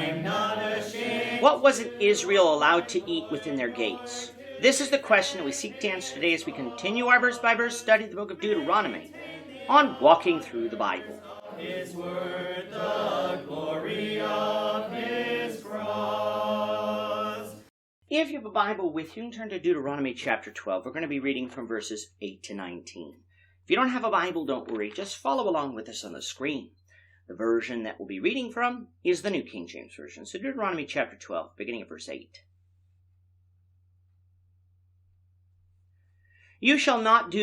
I'm not ashamed. What wasn't Israel allowed to eat within their gates? This is the question that we seek to answer today as we continue our verse-by-verse study of the book of Deuteronomy on Walking Through the Bible. His word, the glory of his cross. If you have a Bible with you, turn to Deuteronomy chapter 12. We're going to be reading from verses 8 to 19. If you don't have a Bible, don't worry. Just follow along with us on the screen. The version that we'll be reading from is the New King James Version. So Deuteronomy chapter 12, beginning at verse 8. You shall not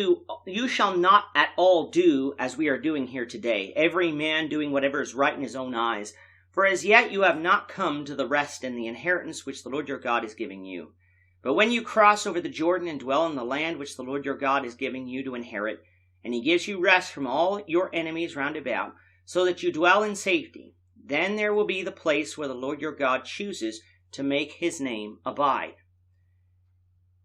at all do as we are doing here today, every man doing whatever is right in his own eyes. For as yet you have not come to the rest and the inheritance which the Lord your God is giving you. But when you cross over the Jordan and dwell in the land which the Lord your God is giving you to inherit, and he gives you rest from all your enemies round about, so that you dwell in safety, then there will be the place where the Lord your God chooses to make his name abide.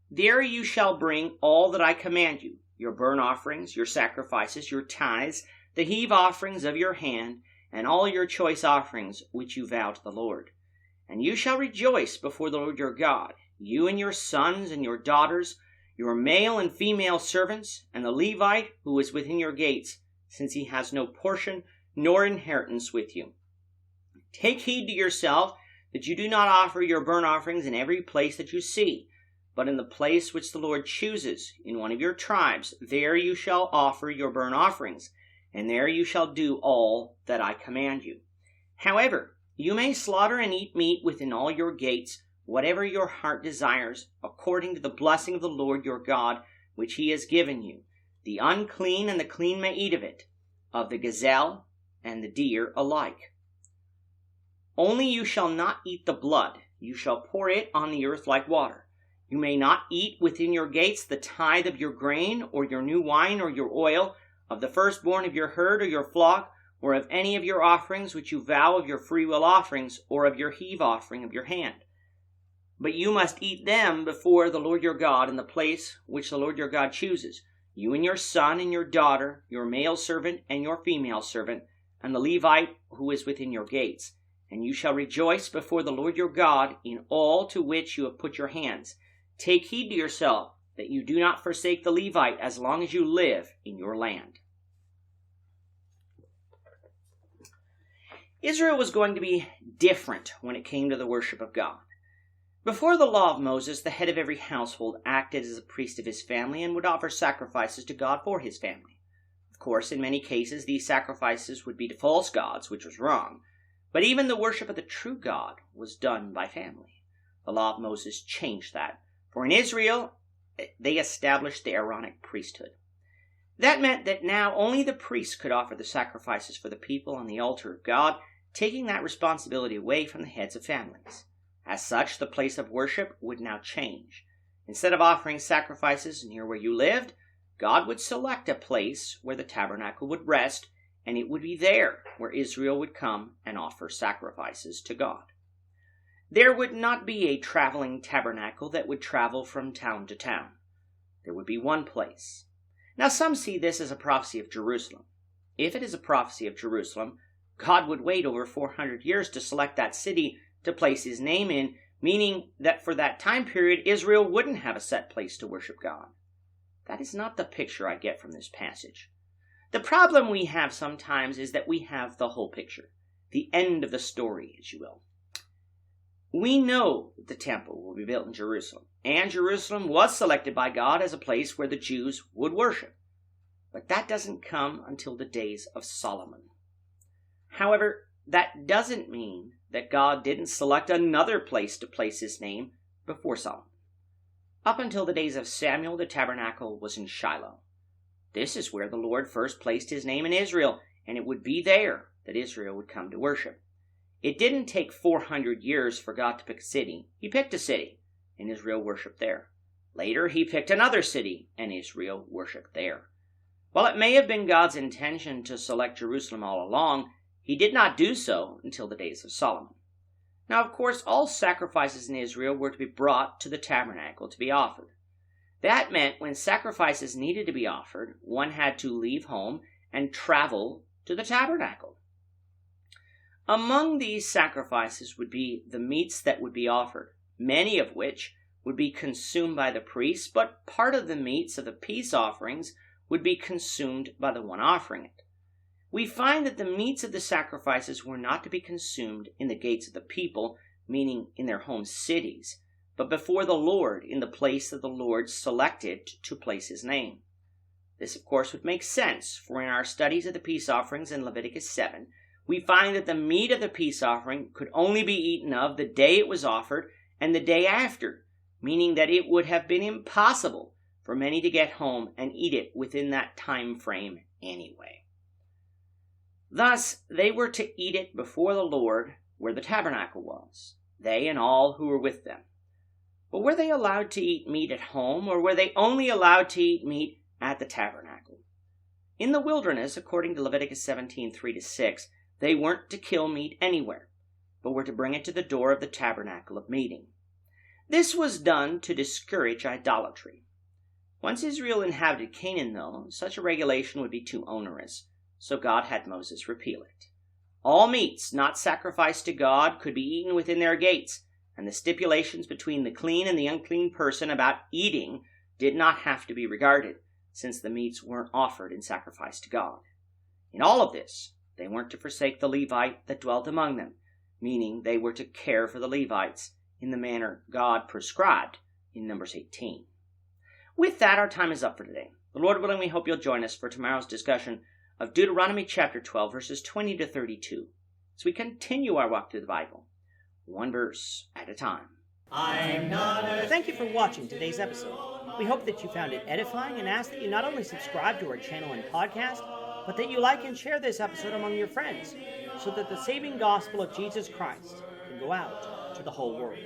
There you shall bring all that I command you, your burnt offerings, your sacrifices, your tithes, the heave offerings of your hand, and all your choice offerings which you vow to the Lord. And you shall rejoice before the Lord your God, you and your sons and your daughters, your male and female servants, and the Levite who is within your gates, since he has no portion nor inheritance with you. Take heed to yourself that you do not offer your burnt offerings in every place that you see, but in the place which the Lord chooses, in one of your tribes, there you shall offer your burnt offerings, and there you shall do all that I command you. However, you may slaughter and eat meat within all your gates, whatever your heart desires, according to the blessing of the Lord your God, which he has given you. The unclean and the clean may eat of it, of the gazelle and the deer alike. Only you shall not eat the blood, you shall pour it on the earth like water. You may not eat within your gates the tithe of your grain, or your new wine, or your oil, of the firstborn of your herd or your flock, or of any of your offerings which you vow of your freewill offerings, or of your heave offering of your hand. But you must eat them before the Lord your God in the place which the Lord your God chooses, you and your son and your daughter, your male servant and your female servant, and the Levite who is within your gates. And you shall rejoice before the Lord your God in all to which you have put your hands. Take heed to yourself that you do not forsake the Levite as long as you live in your land. Israel was going to be different when it came to the worship of God. Before the law of Moses, the head of every household acted as a priest of his family and would offer sacrifices to God for his family. Of course, in many cases, these sacrifices would be to false gods, which was wrong. But even the worship of the true God was done by family. The law of Moses changed that. For in Israel, they established the Aaronic priesthood. That meant that now only the priests could offer the sacrifices for the people on the altar of God, taking that responsibility away from the heads of families. As such, the place of worship would now change. Instead of offering sacrifices near where you lived, God would select a place where the tabernacle would rest, and it would be there where Israel would come and offer sacrifices to God. There would not be a traveling tabernacle that would travel from town to town. There would be one place. Now some see this as a prophecy of Jerusalem. If it is a prophecy of Jerusalem, God would wait over 400 years to select that city to place his name in, meaning that for that time period, Israel wouldn't have a set place to worship God. That is not the picture I get from this passage. The problem we have sometimes is that we have the whole picture, the end of the story, as you will. We know the temple will be built in Jerusalem, and Jerusalem was selected by God as a place where the Jews would worship. But that doesn't come until the days of Solomon. However, that doesn't mean that God didn't select another place to place his name before Solomon. Up until the days of Samuel, the tabernacle was in Shiloh. This is where the Lord first placed his name in Israel, and it would be there that Israel would come to worship. It didn't take 400 years for God to pick a city. He picked a city, and Israel worshiped there. Later, he picked another city, and Israel worshiped there. While it may have been God's intention to select Jerusalem all along, he did not do so until the days of Solomon. Now, of course, all sacrifices in Israel were to be brought to the tabernacle to be offered. That meant when sacrifices needed to be offered, one had to leave home and travel to the tabernacle. Among these sacrifices would be the meats that would be offered, many of which would be consumed by the priests, but part of the meats of the peace offerings would be consumed by the one offering it. We find that the meats of the sacrifices were not to be consumed in the gates of the people, meaning in their home cities, but before the Lord in the place that the Lord selected to place his name. This, of course, would make sense, for in our studies of the peace offerings in Leviticus 7, we find that the meat of the peace offering could only be eaten of the day it was offered and the day after, meaning that it would have been impossible for many to get home and eat it within that time frame anyway. Thus, they were to eat it before the Lord where the tabernacle was, they and all who were with them. But were they allowed to eat meat at home, or were they only allowed to eat meat at the tabernacle? In the wilderness, according to Leviticus 17:3-6, they weren't to kill meat anywhere, but were to bring it to the door of the tabernacle of meeting. This was done to discourage idolatry. Once Israel inhabited Canaan, though, such a regulation would be too onerous, so God had Moses repeal it. All meats not sacrificed to God could be eaten within their gates, and the stipulations between the clean and the unclean person about eating did not have to be regarded, since the meats weren't offered in sacrifice to God. In all of this, they weren't to forsake the Levite that dwelt among them, meaning they were to care for the Levites in the manner God prescribed in Numbers 18. With that, our time is up for today. The Lord willing, we hope you'll join us for tomorrow's discussion of Deuteronomy chapter 12, verses 20-32, as we continue our walk through the Bible, one verse at a time. Thank you for watching today's episode. We hope that you found it edifying and ask that you not only subscribe to our channel and podcast, but that you like and share this episode among your friends, so that the saving gospel of Jesus Christ can go out to the whole world.